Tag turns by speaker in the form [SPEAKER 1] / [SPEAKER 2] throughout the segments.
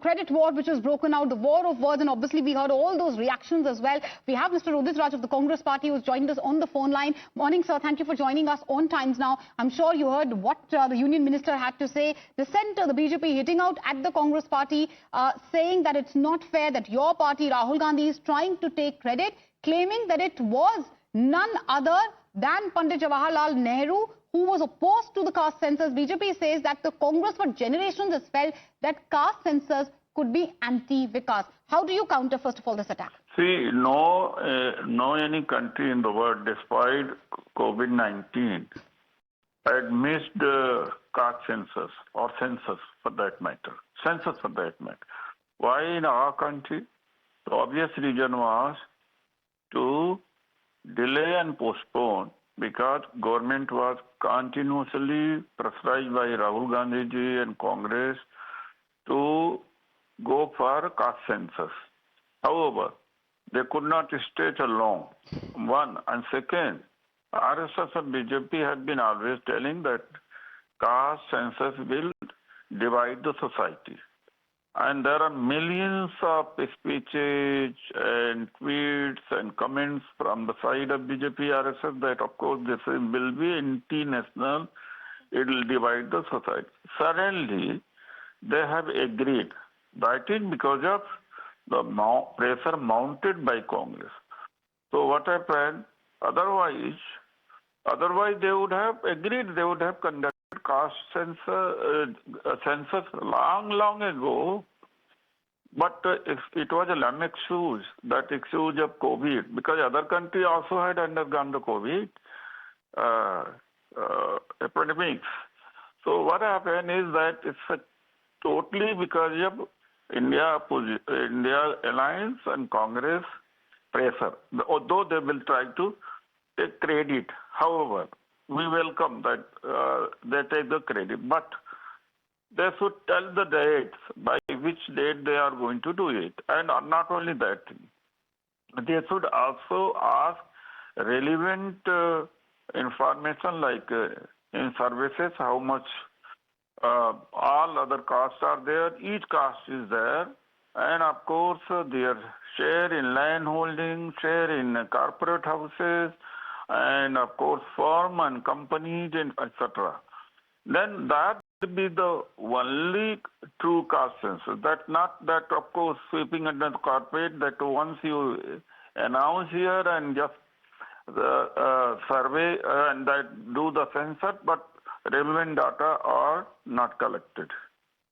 [SPEAKER 1] credit war which has broken out, the war of words, and obviously we heard all those reactions as well. We have Mr. Udit Raj of the Congress Party who's joined us on the phone line. Morning, sir. Thank you for joining us on Times Now. I'm sure you heard what the Union Minister had to say. The centre, the BJP, hitting out at the Congress Party, saying that it's not fair that your party, Rahul Gandhi, is trying to take credit, claiming that it was none other than Pandit Jawaharlal Nehru who was opposed to the caste census. BJP says that the Congress for generations has felt that caste census could be anti-Vikas. How do you counter, first of all, this attack?
[SPEAKER 2] See, no any country in the world, despite COVID-19, had missed caste census or census for that matter. Census for that matter. Why in our country? The obvious reason was to delay and postpone because government was continuously pressurized by Rahul Gandhi ji and Congress to go for caste census. However, they could not stay too long. One. And second, RSS and BJP had been always telling that caste census will divide the society. And there are millions of speeches and tweets and comments from the side of BJP RSS that, of course, this will be anti-national. It will divide the society. Suddenly, they have agreed. That is because of the pressure mounted by Congress. So what happened? Otherwise they would have agreed. They would have conducted caste census long ago. But it was a lame excuse, that excuse of COVID, because other countries also had undergone the COVID epidemics. So what happened is that it's totally because of India alliance and Congress pressure. Although they will try to take credit, however, we welcome that they take the credit, but they should tell the dates by which date they are going to do it. And not only that, they should also ask relevant information like in services, how much all other castes are there, each caste is there, and of course their share in land holding, share in corporate houses, and of course firm and companies, and etc. Then that would be the only true caste census. That's not that, of course, sweeping under the carpet that once you announce here and just the survey and that do the census, but relevant data are not collected.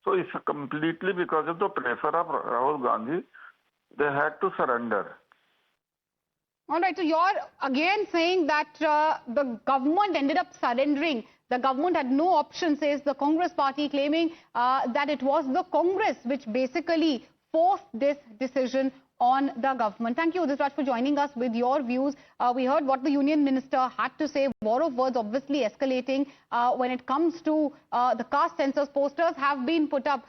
[SPEAKER 2] So it's completely because of the pressure of Rahul Gandhi, they had to surrender.
[SPEAKER 1] All right, so you're again saying that the government ended up surrendering. The government had no option, says the Congress party, claiming that it was the Congress which basically forced this decision on the government. Thank you, Udit Raj, for joining us with your views. We heard what the Union Minister had to say. War of words obviously escalating when it comes to the caste census. Posters have been put up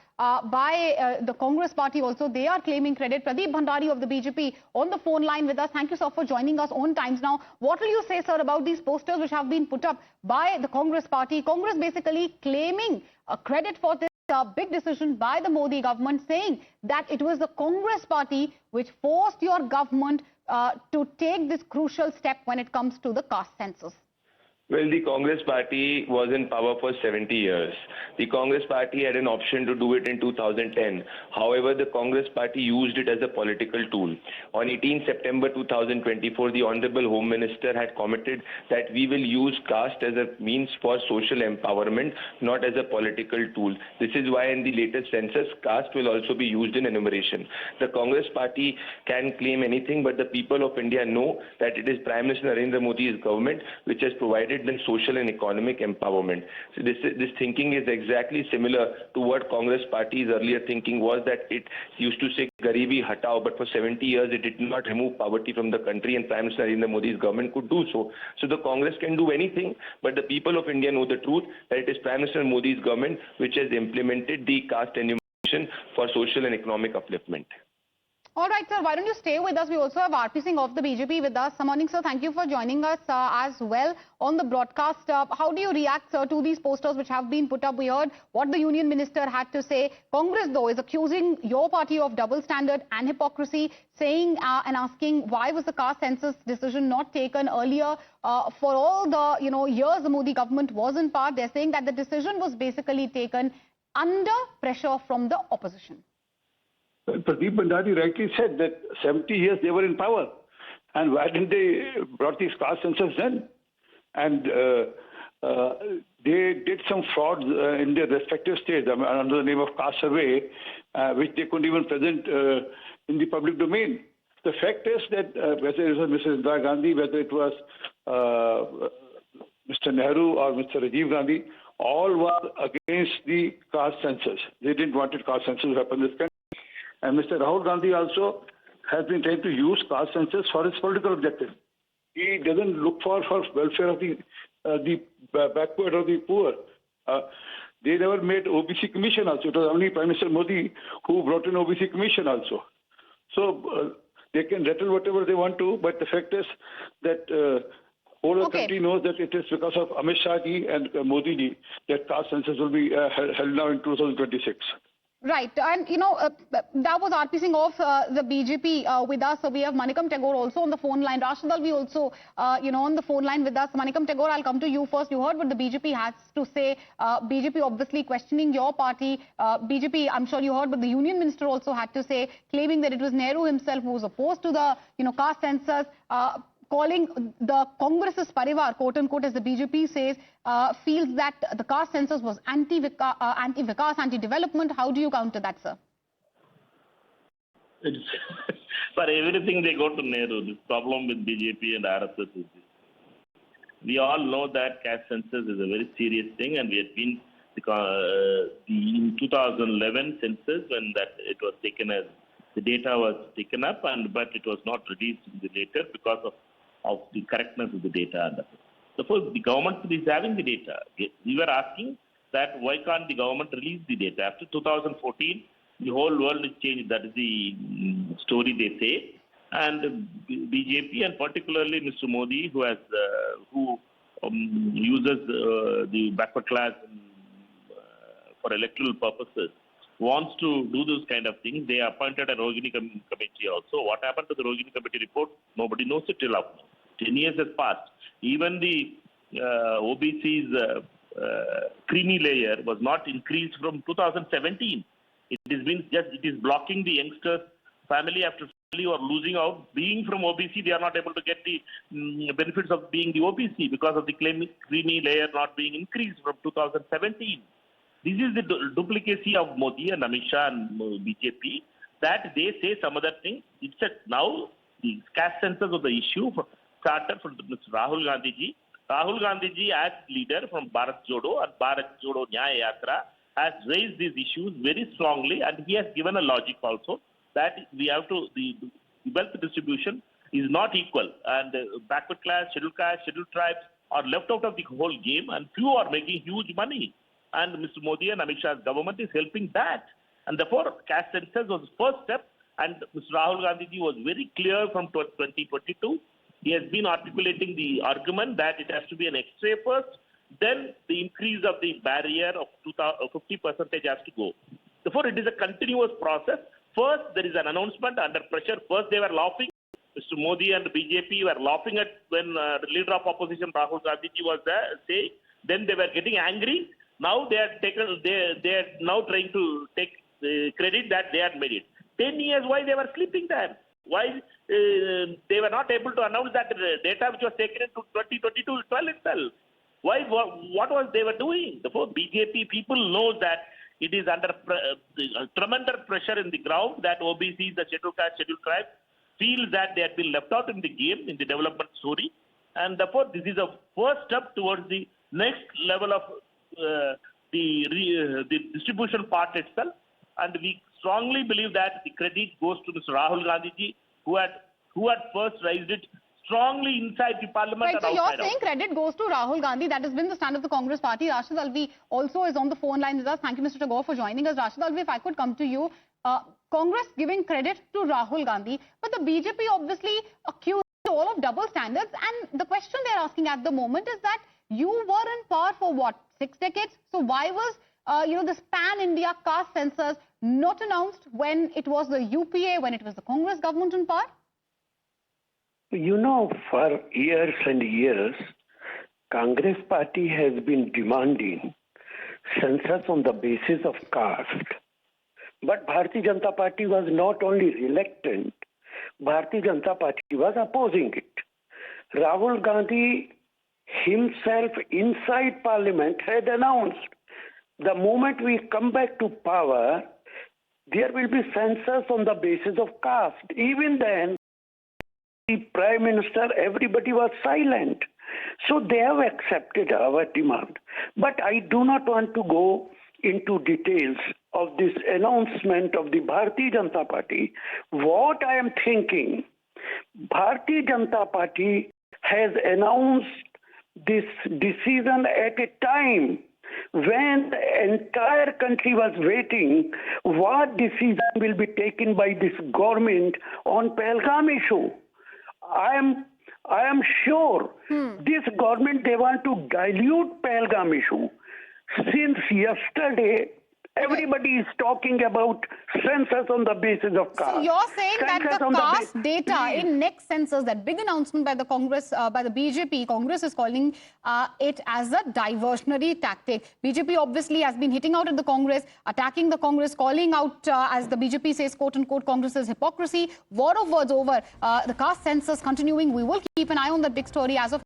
[SPEAKER 1] by the Congress party also. They are claiming credit. Pradeep Bhandari of the BJP on the phone line with us. Thank you, sir, for joining us on Times Now. What will you say, sir, about these posters which have been put up by the Congress party? Congress basically claiming credit for this big decision by the Modi government, saying that it was the Congress party which forced your government to take this crucial step when it comes to the caste census.
[SPEAKER 3] Well, the Congress party was in power for 70 years. The Congress party had an option to do it in 2010. However, the Congress party used it as a political tool. On 18 September 2024, the Honorable Home Minister had committed that we will use caste as a means for social empowerment, not as a political tool. This is why in the latest census, caste will also be used in enumeration. The Congress party can claim anything, but the people of India know that it is Prime Minister Narendra Modi's government which has provided them social and economic empowerment. So this thinking is exactly similar to what Congress party's earlier thinking was, that it used to say Garibi Hatao, but for 70 years it did not remove poverty from the country, and Prime Minister Narendra Modi's government could do so. So the Congress can do anything, but the people of India know the truth, that it is Prime Minister Modi's government which has implemented the caste enumeration for social and economic upliftment.
[SPEAKER 1] All right, sir. Why don't you stay with us? We also have RP Singh of the BJP with us. Good morning, sir. Thank you for joining us as well on the broadcast. How do you react, sir, to these posters which have been put up? We heard what the union minister had to say. Congress, though, is accusing your party of double standard and hypocrisy, saying and asking why was the caste census decision not taken earlier? For all the years the Modi government was in power, they're saying that the decision was basically taken under pressure from the opposition.
[SPEAKER 4] Pradeep Bhandari rightly said that 70 years they were in power. And why didn't they brought these caste census then? And they did some frauds in their respective states under the name of caste survey, which they couldn't even present in the public domain. The fact is that whether it was Mrs. Indira Gandhi, whether it was Mr. Nehru or Mr. Rajiv Gandhi, all were against the caste census. They didn't want caste census to happen in this country. And Mr. Rahul Gandhi also has been trying to use caste census for his political objective. He doesn't look for welfare of the backward or the poor. They never made OBC commission also. It was only Prime Minister Modi who brought in OBC commission also. So they can rattle whatever they want to, but the fact is that whole of the country knows that it is because of Amit Shah ji and Modi ji that caste census will be held now in 2026.
[SPEAKER 1] Right, and that was RP Singh of the BJP with us. So we have Manikam Tagore also on the phone line. Rashid Alvi also, on the phone line with us. Manikam Tagore, I'll come to you first. You heard what the BJP has to say. BJP obviously questioning your party. BJP, I'm sure you heard what the union minister also had to say, claiming that it was Nehru himself who was opposed to the, caste census. Calling the Congress's parivar, quote unquote, as the BJP says, feels that the caste census was anti-Vikas, anti-development. How do you counter that, sir?
[SPEAKER 5] For everything they go to Nehru. This problem with BJP and RSS is this. We all know that caste census is a very serious thing, and we had been in 2011 census when it was taken as the data was taken up, but it was not released later because of the correctness of the data. Suppose the government is having the data. We were asking that why can't the government release the data? After 2014, the whole world is changed. That is the story they say. And BJP and particularly Mr. Modi, who uses the backward class for electoral purposes, wants to do those kind of things. They appointed a Rohini committee also. What happened to the Rohini committee report? Nobody knows it till now. 10 years has passed. Even the OBC's creamy layer was not increased from 2017. It is blocking the youngsters family after family or losing out. Being from OBC, they are not able to get the benefits of being the OBC because of the creamy layer not being increased from 2017. This is the duplicacy of Modi and Amit Shah and BJP, that they say some other thing. It's now the caste census of the issue started from Mr. Rahul Gandhi ji. Rahul Gandhi ji as leader from Bharat Jodo and Bharat Jodo Nyaya Yatra has raised these issues very strongly, and he has given a logic also that we have to, the wealth distribution is not equal, and backward class, scheduled tribes are left out of the whole game, and few are making huge money. And Mr. Modi and Amit Shah's government is helping that. And therefore, caste census was the first step. And Mr. Rahul Gandhi ji was very clear from 2022. He has been articulating the argument that it has to be an X-ray first, then the increase of the barrier of 50% has to go. Therefore, it is a continuous process. First, there is an announcement under pressure. First, they were laughing. Mr. Modi and the BJP were laughing at when the leader of opposition, Rahul Gandhi ji, was there saying. Then they were getting angry. Now they are now trying to take credit that they had made it. 10 years, why they were sleeping there? Why they were not able to announce that data which was taken into 2022 itself? Why? What was they were doing? Therefore, BJP people know that it is under tremendous pressure in the ground that OBCs, the scheduled caste, scheduled tribes, feel that they had been left out in the game, in the development story. And therefore, this is a first step towards the next level of the distribution part itself, and we strongly believe that the credit goes to Mr. Rahul Gandhi ji, who had first raised it strongly inside the parliament
[SPEAKER 1] Right,
[SPEAKER 5] and
[SPEAKER 1] so you're
[SPEAKER 5] outside.
[SPEAKER 1] saying credit goes to Rahul Gandhi. That has been the stand of the Congress party. Rashid Alvi also is on the phone line with us. Thank you, Mr. Tagore, for joining us. Rashid Alvi, if I could come to you. Congress giving credit to Rahul Gandhi, but the BJP obviously accused all of double standards. And the question they're asking at the moment is that you were in power for what, 6 decades? So why was this pan-India caste census not announced when it was the UPA, when it was the Congress government in power?
[SPEAKER 6] For years and years, Congress party has been demanding census on the basis of caste. But Bharatiya Janata Party was not only reluctant, Bharatiya Janata Party was opposing it. Rahul Gandhi himself inside Parliament had announced the moment we come back to power, there will be census on the basis of caste. Even then, the Prime Minister, everybody was silent. So they have accepted our demand. But I do not want to go into details of this announcement of the Bharatiya Janata Party. What I am thinking, Bharatiya Janata Party has announced this decision at a time when the entire country was waiting what decision will be taken by this government on Pahalgam issue. I am sure this government, they want to dilute Pahalgam issue. Since yesterday, everybody is talking about census on the basis of caste.
[SPEAKER 1] So you're saying that the caste data in next census, that big announcement by the Congress, by the BJP, Congress is calling it as a diversionary tactic. BJP obviously has been hitting out at the Congress, attacking the Congress, calling out, as the BJP says, quote-unquote, Congress's hypocrisy. War of words over. The caste census continuing. We will keep an eye on that big story as of